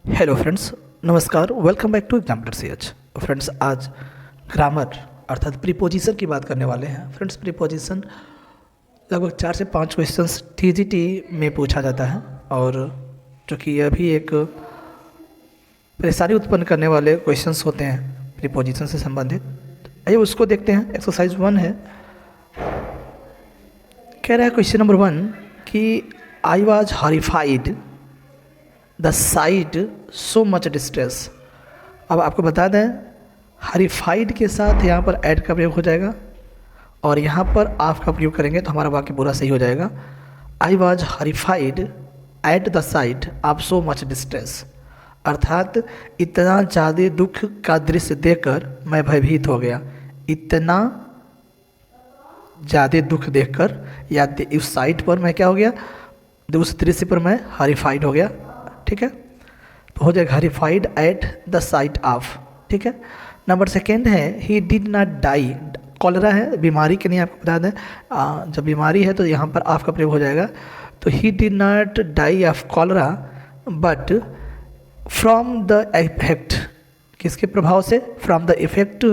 Hello friends, नमस्कार। Welcome back to exampler CH। Friends, आज grammar अर्थात प्रीपोजिशन की बात करने वाले हैं। फ्रेंड्स, प्रीपोजिशन लगभग 4 से 5 क्वेश्चंस TGT में पूछा जाता है और जो कि यह भी एक परेशानी उत्पन्न करने वाले क्वेश्चंस होते हैं प्रीपोजिशन से संबंधित। आइए उसको देखते हैं। एक्सरसाइज 1 है, कह रहा है क्वेश्चन नंबर 1 कि I was horrified the site so much distress. अब आपको बता दें, हॉरिफाइड के साथ यहाँ पर ऐड का प्रयोग हो जाएगा और यहाँ पर ऑफ का प्रयोग करेंगे तो हमारा वाक्य पूरा सही हो जाएगा। I was horrified at the sight of so much distress, अर्थात इतना ज़्यादा दुख का दृश्य देखकर मैं भयभीत हो गया। इतना ज़्यादा दुख देखकर या उस साइट पर मैं क्या हो गया, उस दृश्य पर मैं हॉरिफाइड हो गया। ठीक है, तो हो जाएगा horrified at the sight of. ठीक है, नंबर सेकेंड है he did not die. Cholera है, बीमारी के लिए आपको बता दें, जब बीमारी है तो यहाँ पर ऑफ का प्रयोग हो जाएगा। तो he did not die of cholera but from the effect, किसके प्रभाव से, फ्रॉम द इफेक्ट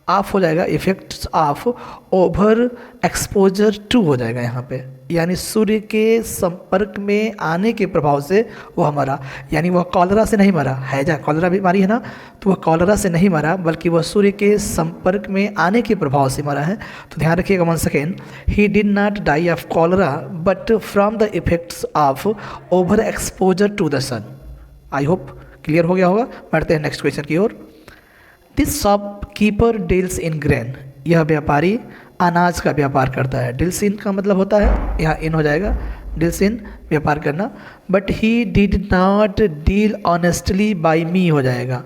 ऑफ हो जाएगा, effects of over exposure to हो जाएगा यहाँ पे, यानी सूर्य के संपर्क में आने के प्रभाव से वह मरा। यानी वह कॉलरा से नहीं मरा है, जहाँ कॉलरा बीमारी है ना, तो वह कॉलरा से नहीं मरा बल्कि वह सूर्य के संपर्क में आने के प्रभाव से मरा है। तो ध्यान रखिएगा 1 second, he did not die of cholera but from the effects of over exposure to the sun. I hope clear हो गया होगा। बढ़ते हैं नेक्स्ट क्वेश्चन की ओर। This shopkeeper deals in grain. यह व्यापारी अनाज का व्यापार करता है। डील्स इन का मतलब होता है, यहाँ इन हो जाएगा, डील्स इन व्यापार करना। But he did not deal honestly by me हो जाएगा,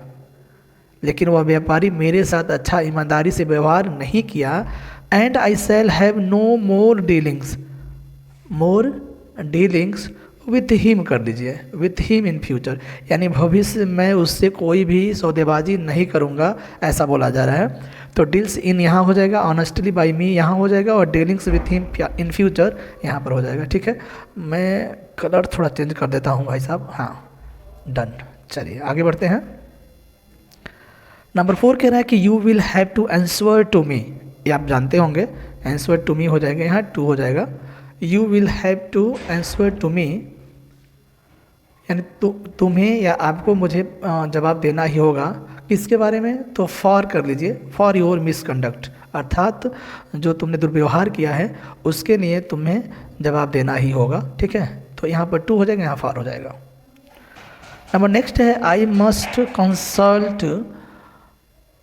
लेकिन वह व्यापारी मेरे साथ अच्छा ईमानदारी से व्यवहार नहीं किया। And I shall have no more dealings, more dealings with him कर दीजिए, विथ हिम इन फ्यूचर, यानी भविष्य में उससे कोई भी सौदेबाजी नहीं करूँगा, ऐसा बोला जा रहा है। तो डील्स इन यहाँ हो जाएगा, ऑनेस्टली बाई मी यहाँ हो जाएगा और dealings with him in future यहाँ पर हो जाएगा। ठीक है, मैं कलर थोड़ा चेंज कर देता हूँ भाई साहब। हाँ, डन। चलिए आगे बढ़ते हैं। नंबर 4 कह रहा है कि you will have to answer to me. ये आप जानते होंगे, आंसर टू मी हो जाएगा, यहाँ टू हो जाएगा। You will have to answer to me, यानी तुम्हें या आपको मुझे जवाब देना ही होगा। किसके बारे में, तो फॉर कर लीजिए, फॉर योर मिसकंडक्ट, अर्थात जो तुमने दुर्व्यवहार किया है उसके लिए तुम्हें जवाब देना ही होगा। ठीक है, तो यहाँ पर टू हो जाएगा, यहाँ फॉर हो जाएगा। नंबर नेक्स्ट है I must consult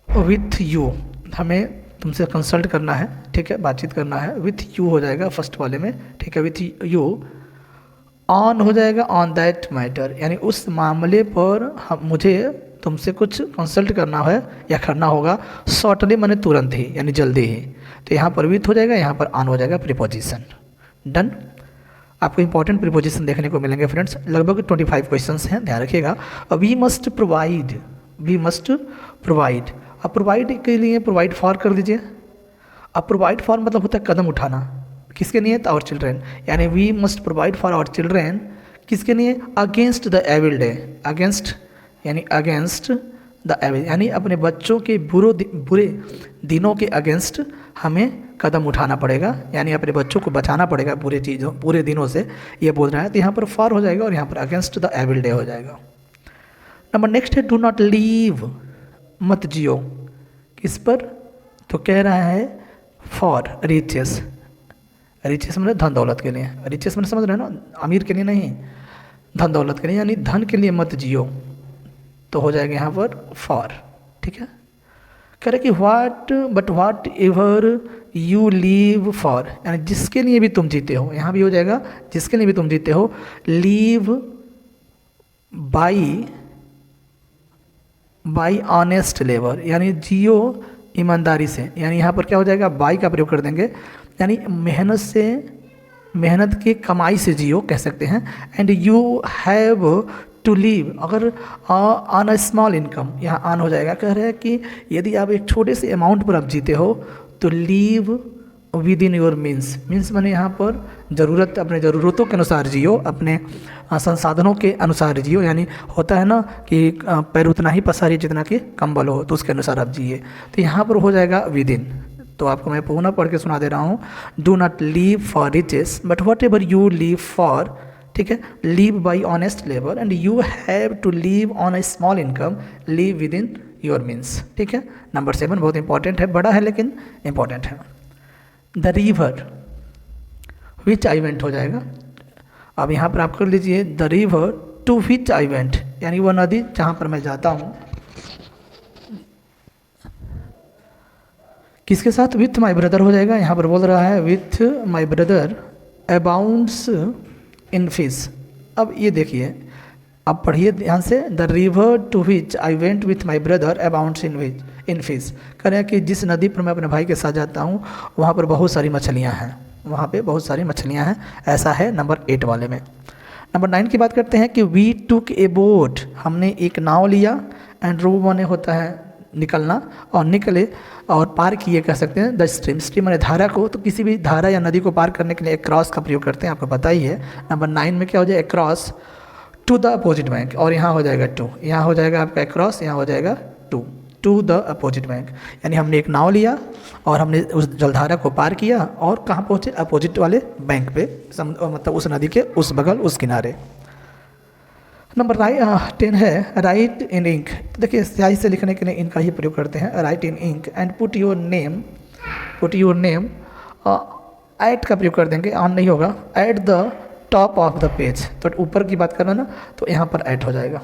with you. हमें तुमसे कंसल्ट करना है, ठीक है, बातचीत करना है। विथ यू हो जाएगा फर्स्ट वाले में, ठीक है, विथ यू। ऑन हो जाएगा ऑन दैट मैटर, यानी उस मामले पर मुझे तुमसे कुछ कंसल्ट करना है या करना होगा। शॉर्टली माने तुरंत ही, यानी जल्दी ही। तो यहाँ पर विथ हो जाएगा, यहाँ पर ऑन हो जाएगा प्रीपोजिशन। डन। आपको इंपॉर्टेंट प्रीपोजिशन देखने को मिलेंगे फ्रेंड्स, लगभग 25 क्वेश्चंस हैं, ध्यान रखिएगा। We must provide, we must provide. अब प्रोवाइड के लिए प्रोवाइड फॉर कर दीजिए। अब प्रोवाइड फॉर मतलब होता है कदम उठाना, किसके लिए, आवर चिल्ड्रेन, यानी we must provide for our children, किसके लिए, against the evil day. Against यानी अगेंस्ट द एविल, यानी अपने बच्चों के बुरे दिनों के अगेंस्ट हमें कदम उठाना पड़ेगा, यानी अपने बच्चों को बचाना पड़ेगा बुरे दिनों से, ये बोल रहा है। तो यहाँ पर फॉर हो जाएगा और यहाँ पर अगेंस्ट द एविल डे हो जाएगा। नंबर नेक्स्ट है डू नॉट लीव, मत जियो। किस पर, तो कह रहा है फॉर रिचेस। रिचेस मतलब धन दौलत के लिए, रिचेस मतलब समझ रहे हैं ना, अमीर के लिए नहीं, धन दौलत के लिए, यानी धन के लिए मत जियो, तो हो जाएगा यहाँ पर फॉर। ठीक है, कह रहे कि what ever you live for, यानी जिसके लिए भी तुम जीते हो, यहाँ भी हो जाएगा जिसके लिए भी तुम जीते हो। लीव बाई ऑनेस्ट लेबर, यानी जियो ईमानदारी से, यानी यहाँ पर क्या हो जाएगा, बाई का प्रयोग कर देंगे, यानी मेहनत से, मेहनत की कमाई से जियो कह सकते हैं। And you have to live, अगर ऑन अ स्मॉल इनकम, यहाँ ऑन हो जाएगा। कह रहे हैं कि यदि आप एक छोटे से अमाउंट पर आप जीते हो तो leave within your means, means मैंने यहाँ पर ज़रूरत, अपने ज़रूरतों के अनुसार जियो, अपने संसाधनों के अनुसार जियो, यानी होता है ना कि पैर उतना ही पसारिए जितना कि कंबल हो, तो उसके अनुसार आप जिए। तो यहाँ पर हो जाएगा विद इन। तो आपको मैं पुनः पढ़ के सुना दे रहा हूँ, do not live for riches but whatever you live for, ठीक है, live by honest labour and you have to live on a small income, live within your means, ठीक है। नंबर 7 बहुत इंपॉर्टेंट है, बड़ा है लेकिन important है। The river which I went हो जाएगा। अब यहाँ पर आप कर लीजिए the river to which I went, यानी वह नदी जहाँ पर मैं जाता हूँ, किसके साथ, विथ माई ब्रदर हो जाएगा। यहाँ पर बोल रहा है with my brother abounds in fish. अब ये देखिए, अब पढ़िए ध्यान से, the river to which I went with my brother abounds in fish. कह रहे हैं कि जिस नदी पर मैं अपने भाई के साथ जाता हूँ वहाँ पर बहुत सारी मछलियाँ हैं, वहाँ पे बहुत सारी मछलियाँ हैं, ऐसा है नंबर 8 वाले में। नंबर 9 की बात करते हैं कि वी टुक ए बोट, हमने एक नाव लिया, एंड रो माने होता है निकलना, और निकले और पार किए कह सकते हैं द स्ट्रीम। स्ट्रीम माने धारा को, तो किसी भी धारा या नदी को पार करने के लिए क्रॉस का प्रयोग करते हैं, आपको पता ही है। नंबर 9 में क्या हो जाएगा, cross to the opposite bank, और यहाँ हो जाएगा टू, यहाँ हो जाएगा आपका क्रॉस, यहाँ हो जाएगा टू द अपोजिट बैंक। यानी हमने एक नाव लिया और हमने उस जलधारा को पार किया और कहाँ पहुँचे, अपोजिट वाले बैंक पे, मतलब उस नदी के उस बगल, उस किनारे। नंबर 10 है राइट इन इंक। देखिए स्याही से लिखने के लिए इनका ही प्रयोग करते हैं, write in ink and put your name at का प्रयोग कर देंगे, ऑन नहीं होगा, at the top of the page. तो ऊपर की बात करना ना, तो यहाँ पर एट हो जाएगा।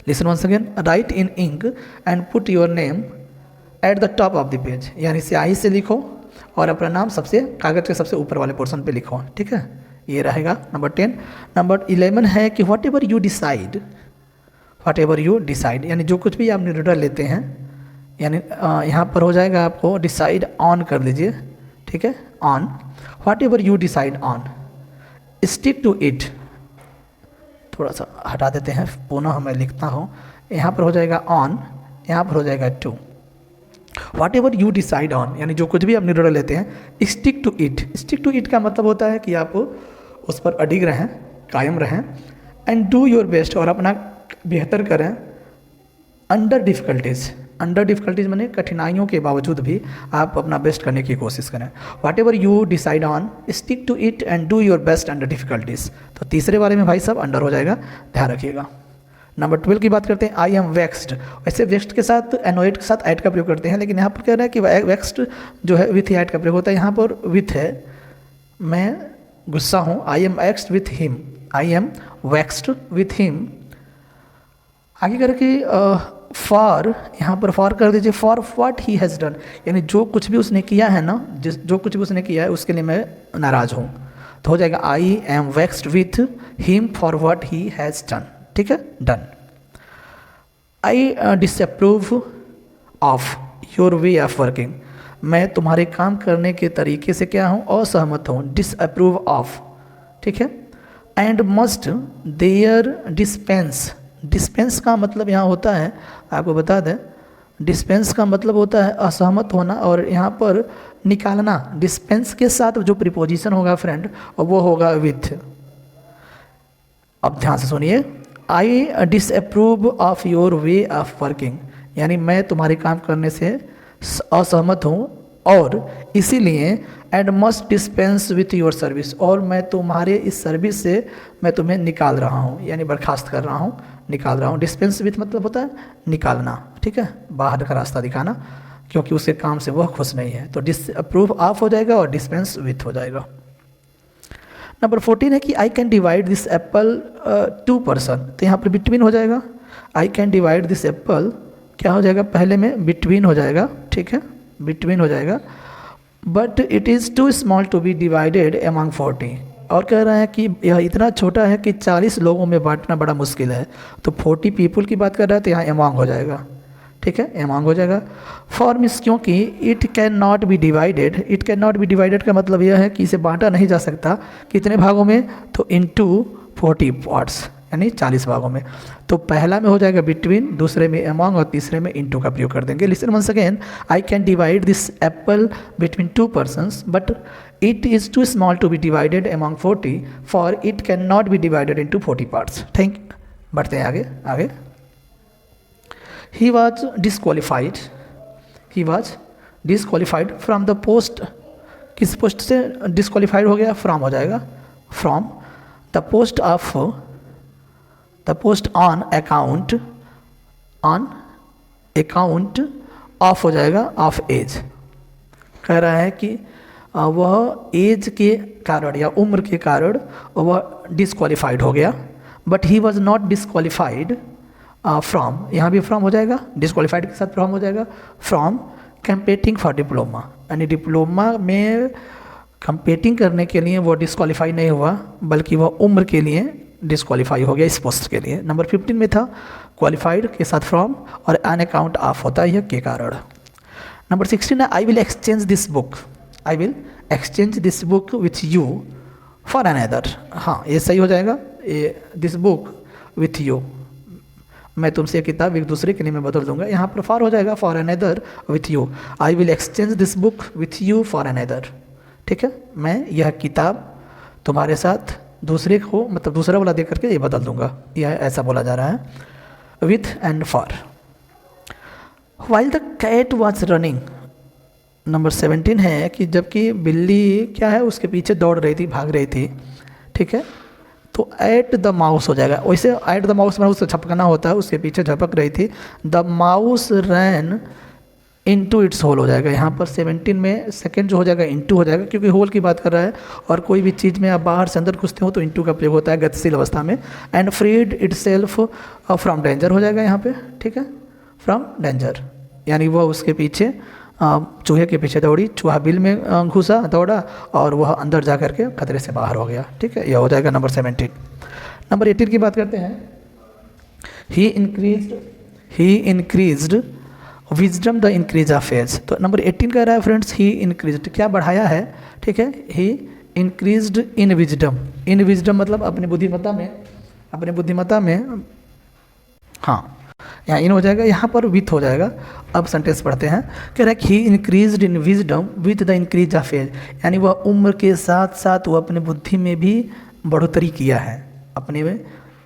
Listen once again, write in ink and put your name at the top of the page, यानी स्याही से लिखो और अपना नाम सबसे कागज़ के सबसे ऊपर वाले पोर्शन पे लिखो, ठीक है, ये रहेगा नंबर 10। नंबर 11 है कि व्हाट एवर यू डिसाइड, यानी जो कुछ भी आप निर्णय लेते हैं, यानी यहाँ पर हो जाएगा आपको डिसाइड ऑन कर लीजिए, ठीक है, on, whatever you decide on, stick to it. थोड़ा सा हटा देते हैं, पुनः मैं लिखता हूँ, यहाँ पर हो जाएगा ऑन, यहाँ पर हो जाएगा to. Whatever you decide on, यानी जो कुछ भी आप निर्णय लेते हैं, stick to it. Stick to it का मतलब होता है कि आप उस पर अडिग रहें, कायम रहें, एंड डू योर बेस्ट, और अपना बेहतर करें, अंडर डिफ़िकल्टीज़ माने कठिनाइयों के बावजूद भी आप अपना बेस्ट करने की कोशिश करें। Whatever you decide on, stick to it and do your best under difficulties. तो तीसरे वाले में भाई साहब अंडर हो जाएगा, ध्यान रखिएगा। नंबर 12 की बात करते हैं, आई एम वेक्स्ड। वैसे वेक्स्ड के साथ एनोएट के साथ ऐड का प्रयोग करते हैं, लेकिन यहाँ पर कह रहा है कि वेक्स्ड जो है विथ ऐड का प्रयोग होता है, यहाँ पर विथ है, मैं गुस्सा हूँ, I am vexed with him, I am vexed with him. आगे करके फॉर, यहाँ पर फॉर कर दीजिए, for what he has done, यानी जो कुछ भी उसने किया है ना, जो कुछ भी उसने किया है उसके लिए मैं नाराज़ हूँ। तो हो जाएगा I M vexed with him for what he has done, ठीक है, done. I disapprove of your way of working, मैं तुम्हारे काम करने के तरीके से क्या हूँ, असहमत हूँ, डिसअप्रूव ऑफ, ठीक है। एंड मस्ट देयर डिस्पेंस का मतलब यहाँ होता है, आपको बता दें, डिस्पेंस का मतलब होता है असहमत होना, और यहाँ पर निकालना, डिस्पेंस के साथ जो प्रीपोजिशन होगा फ्रेंड, और वो होगा विथ। अब ध्यान से सुनिए, I disapprove of your way of working, यानी मैं तुम्हारे काम करने से असहमत हूँ, और इसीलिए and must dispense with your service, और मैं तुम्हारे इस सर्विस से मैं तुम्हें निकाल रहा हूँ, यानी बर्खास्त कर रहा हूँ, निकाल रहा हूँ। डिस्पेंस विथ मतलब होता है निकालना, ठीक है, बाहर का रास्ता दिखाना, क्योंकि उसके काम से वह खुश नहीं है। तो डिसअप्रूव ऑफ हो जाएगा और डिस्पेंस विथ हो जाएगा। नंबर 14 है कि I can divide this Apple 2 person, तो यहाँ पर बिटवीन हो जाएगा, आई कैन डिवाइड दिस एप्पल, क्या हो जाएगा, पहले में बिटवीन हो जाएगा, ठीक है, बिटवीन हो जाएगा, but it is too small to be divided among 40, और कह रहा है कि यह इतना छोटा है कि 40 लोगों में बांटना बड़ा मुश्किल है। तो 40 पीपल की बात कर रहा है, तो यहाँ एमंग हो जाएगा, ठीक है, एमंग हो जाएगा। फॉर मीन्स क्योंकि it can not be divided, it can not be divided का मतलब यह है कि इसे बांटा नहीं जा सकता, कितने भागों में, तो इनटू 40 पार्ट्स, यानी 40 भागों में। तो पहला में हो जाएगा बिटवीन, दूसरे में अमॉन्ग और तीसरे में इनटू का प्रयोग कर देंगे। Listen once again, I can divide this apple between 2 persons but it is too small to be divided among 40 for it can not be divided into 40 parts. Thank, बढ़ते हैं आगे आगे। He was disqualified, he was disqualified from the post, किस पोस्ट से disqualified हो गया, from हो जाएगा, from the post of, the post on account, on account of हो जाएगा ऑफ एज। कह रहा है कि वह एज के कारण या उम्र के कारण वह डिसक्वालीफाइड हो गया, but he was not disqualified from, यहाँ भी फ्रॉम हो जाएगा, डिसक्वालीफाइड के साथ फ्रॉम हो जाएगा, फ्रॉम कंपीटिंग फॉर डिप्लोमा, यानी डिप्लोमा में कंपीटिंग करने के लिए वो डिसक्वालीफाई नहीं हुआ, बल्कि वह उम्र के लिए डिसक्वालीफाई हो गया इस पोस्ट के लिए। नंबर 15 में था क्वालिफाइड के साथ फ्रॉम और एन अकाउंट ऑफ होता है के कारण। नंबर 16 है I will exchange this book, I will exchange this book with you for another. हाँ, ये सही हो जाएगा, ये दिस बुक विथ यू, मैं तुमसे ये किताब एक दूसरे के लिए मैं बदल दूंगा। यहाँ पर फॉर हो जाएगा for another with you, I will exchange this book with you for another. ठीक है, मैं यह किताब तुम्हारे साथ दूसरे को, मतलब दूसरा वाला दे करके ये बदल दूंगा, यह ऐसा बोला जा रहा है with and for. While the cat was running, number 17 है कि जबकि बिल्ली क्या है उसके पीछे दौड़ रही थी, भाग रही थी। ठीक है, तो एट द माउस हो जाएगा, वैसे एट द माउस में उससे छपकना होता है, उसके पीछे झपक रही थी। The mouse ran into its hole हो जाएगा। यहाँ पर 17 में सेकंड जो हो जाएगा इनटू हो जाएगा, क्योंकि होल की बात कर रहा है, और कोई भी चीज़ में आप बाहर से अंदर घुसते हो तो इनटू का प्रयोग होता है गतिशील अवस्था में। And freed itself from danger हो जाएगा यहाँ पे। ठीक है, फ्रॉम डेंजर, यानी वह उसके पीछे चूहे के पीछे दौड़ी, चूहा बिल में घुसा, दौड़ा और वह अंदर जा करके खतरे से बाहर हो गया। ठीक है, यह हो जाएगा नंबर 17। नंबर 18 की बात करते हैं। He increased wisdom the increase of age. तो नंबर 18 कह रहा है फ्रेंड्स, ही इंक्रीज्ड, क्या बढ़ाया है। ठीक है, he increased in wisdom, in wisdom मतलब अपनी बुद्धिमत्ता में, अपने बुद्धिमत्ता में। हाँ, यहाँ इन हो जाएगा, यहाँ पर विथ हो जाएगा। अब सेंटेंस पढ़ते हैं, कह रहा है he increased in wisdom with the increase of age, यानी वह उम्र के साथ साथ वह अपने बुद्धि में भी बढ़ोतरी किया है, अपने में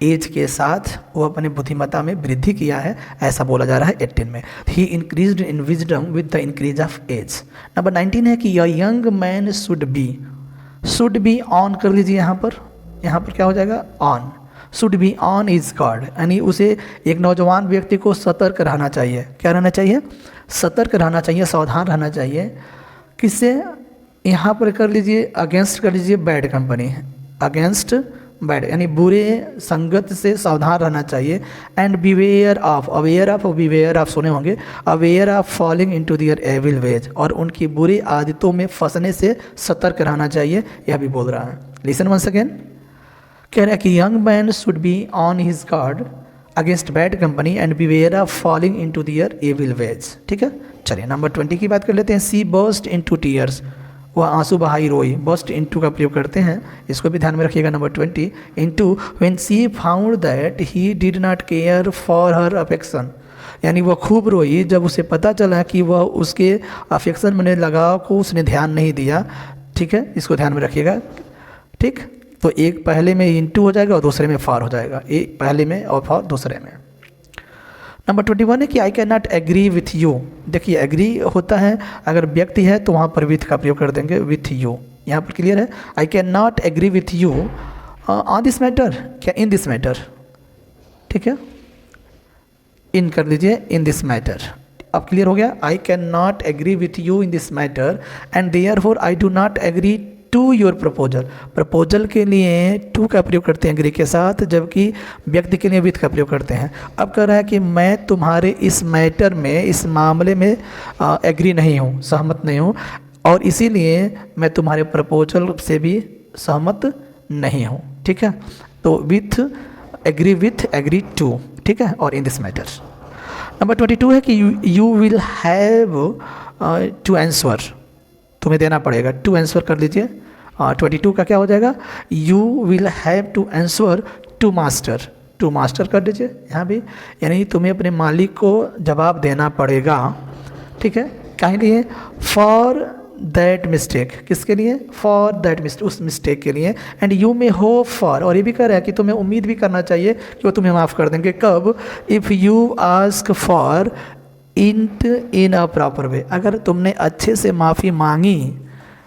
एज के साथ वो अपनी बुद्धिमत्ता में वृद्धि किया है, ऐसा बोला जा रहा है 18 में। He increased in wisdom with the increase of age. Number 19 है कि a young man should be on कर लीजिए यहाँ पर क्या हो जाएगा, on, should be on his guard, यानी उसे एक नौजवान व्यक्ति को सतर्क रहना चाहिए। क्या रहना चाहिए, सतर्क रहना चाहिए, सावधान रहना चाहिए। किससे, यहाँ पर कर लीजिए अगेंस्ट कर लीजिए बैड कंपनी, अगेंस्ट बैड, यानी बुरे संगत से सावधान रहना चाहिए। And beware of, aware of और बिवेयर ऑफ सुने होंगे, aware of falling into their evil ways, और उनकी बुरी आदतों में फंसने से सतर्क रहना चाहिए, यह भी बोल रहा है। लिसन वंस अगेन, कह रहा है कि young man should be on his guard against bad company and beware of falling into their evil ways. ठीक है, चलिए नंबर 20 की बात कर लेते हैं। सी बर्स्ट इनटू टीयर्स, वह आंसू बहाई रोई, बस्ट इनटू का प्रयोग करते हैं, इसको भी ध्यान में रखिएगा। Number 20, into when she found that he did not care for her affection, यानी वह खूब रोई जब उसे पता चला कि वह उसके अफेक्शन में लगाव को उसने ध्यान नहीं दिया। ठीक है, इसको ध्यान में रखिएगा। ठीक, तो एक पहले में इनटू हो जाएगा और दूसरे में फॉर हो जाएगा, एक पहले में और फॉर दूसरे में। नंबर 21 है कि I can not agree with you. देखिए एग्री होता है अगर व्यक्ति है तो वहाँ पर विथ का प्रयोग कर देंगे, विथ यू। यहाँ पर क्लियर है, I can not agree with you on this matter, क्या इन दिस मैटर। ठीक है, इन कर लीजिए, इन दिस मैटर। अब क्लियर हो गया, I can not agree with you in this matter and therefore I do not agree to your proposal. Proposal के लिए टू का प्रयोग करते हैं एग्री के साथ, जबकि व्यक्ति के लिए विथ का प्रयोग करते हैं। अब कह रहा है कि मैं तुम्हारे इस मैटर में, इस मामले में एग्री नहीं हूँ, सहमत नहीं हूँ, और इसीलिए मैं तुम्हारे प्रपोजल से भी सहमत नहीं हूँ। ठीक है, तो विथ एग्री टू, ठीक है, और इन दिस मैटर। नंबर 22 है कि you will have to answer, तुम्हें देना पड़ेगा, टू आंसर कर लीजिए। 22 का क्या हो जाएगा, you will have to answer to master, to master कर दीजिए यहाँ भी, यानी तुम्हें अपने मालिक को जवाब देना पड़ेगा, ठीक है। काहे लिए? फॉर दैट मिस्टेक, किसके लिए? फॉर दैट मिस्टेक, उस मिस्टेक के लिए। And you may hope for, और ये भी कह रहा है कि तुम्हें उम्मीद भी करना चाहिए कि वो तुम्हें माफ़ कर देंगे। कब? If you ask for it in a proper वे, अगर तुमने अच्छे से माफ़ी मांगी,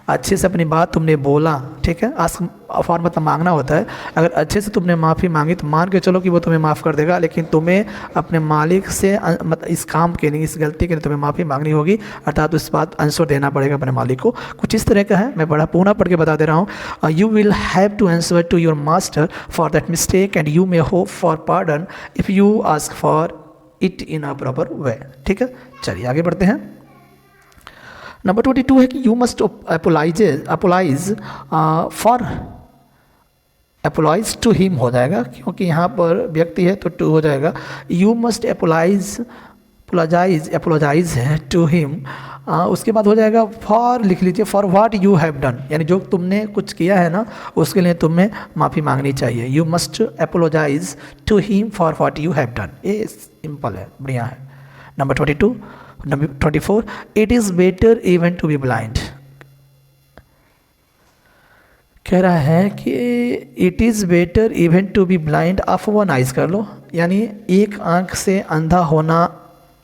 अच्छे से अपनी बात तुमने बोला, ठीक है। आस्क फॉर मतलब मांगना होता है। अगर अच्छे से तुमने माफ़ी मांगी तो मान के चलो कि वो तुम्हें माफ़ कर देगा, लेकिन तुम्हें अपने मालिक से मतलब इस काम के लिए, इस गलती के लिए तुम्हें माफ़ी मांगनी होगी, अर्थात उस बात आंसर देना पड़ेगा अपने मालिक को। कुछ इस तरह का है, मैं पूरा पढ़ के बता दे रहा हूँ। You will have to answer to your master for that mistake and you may hope for pardon if you ask for it in a proper way, ठीक है। चलिए आगे बढ़ते हैं। नंबर 22 है कि you must apologise to him हो जाएगा, क्योंकि यहाँ पर व्यक्ति है तो टू हो जाएगा। यू मस्ट अपोलोजाइज है टू हिम, उसके बाद हो जाएगा फॉर, लिख लीजिए for what you have done, यानी जो तुमने कुछ किया है ना उसके लिए तुम्हें माफ़ी मांगनी चाहिए। You must apologise to him for what you have done, ये सिंपल है, बढ़िया है। Number 24, it is better even to be blind, कह रहा है कि it is better even to be blind of one eyes कर लो, यानी एक आंख से अंधा होना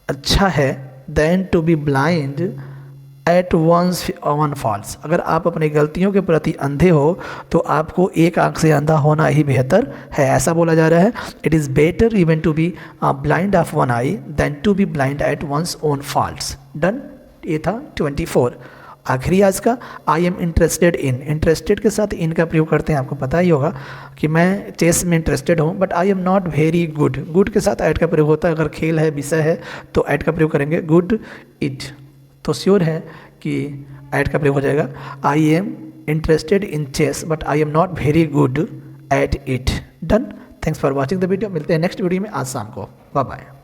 अच्छा है than to be blind at one faults. अगर आप अपनी गलतियों के प्रति अंधे हो तो आपको एक आंख से अंधा होना ही बेहतर है, ऐसा बोला जा रहा है। It is better even to be blind of one eye than to be blind at once own faults. Done, ये था 24। आखिरी आज का, I am interested in, interested के साथ इन का प्रयोग करते हैं, आपको पता ही होगा कि मैं चेस में इंटरेस्टेड हूँ, but I am not very good, good के साथ ऐड का प्रयोग होता है। अगर खेल है, विषय है तो ऐड का प्रयोग करेंगे, गुड इट, तो श्योर है कि ऐड का प्रयोग हो जाएगा। I am interested in chess but I am not very good at it. Done, thanks for watching the video, मिलते हैं नेक्स्ट वीडियो में आज शाम को, बाय बाय।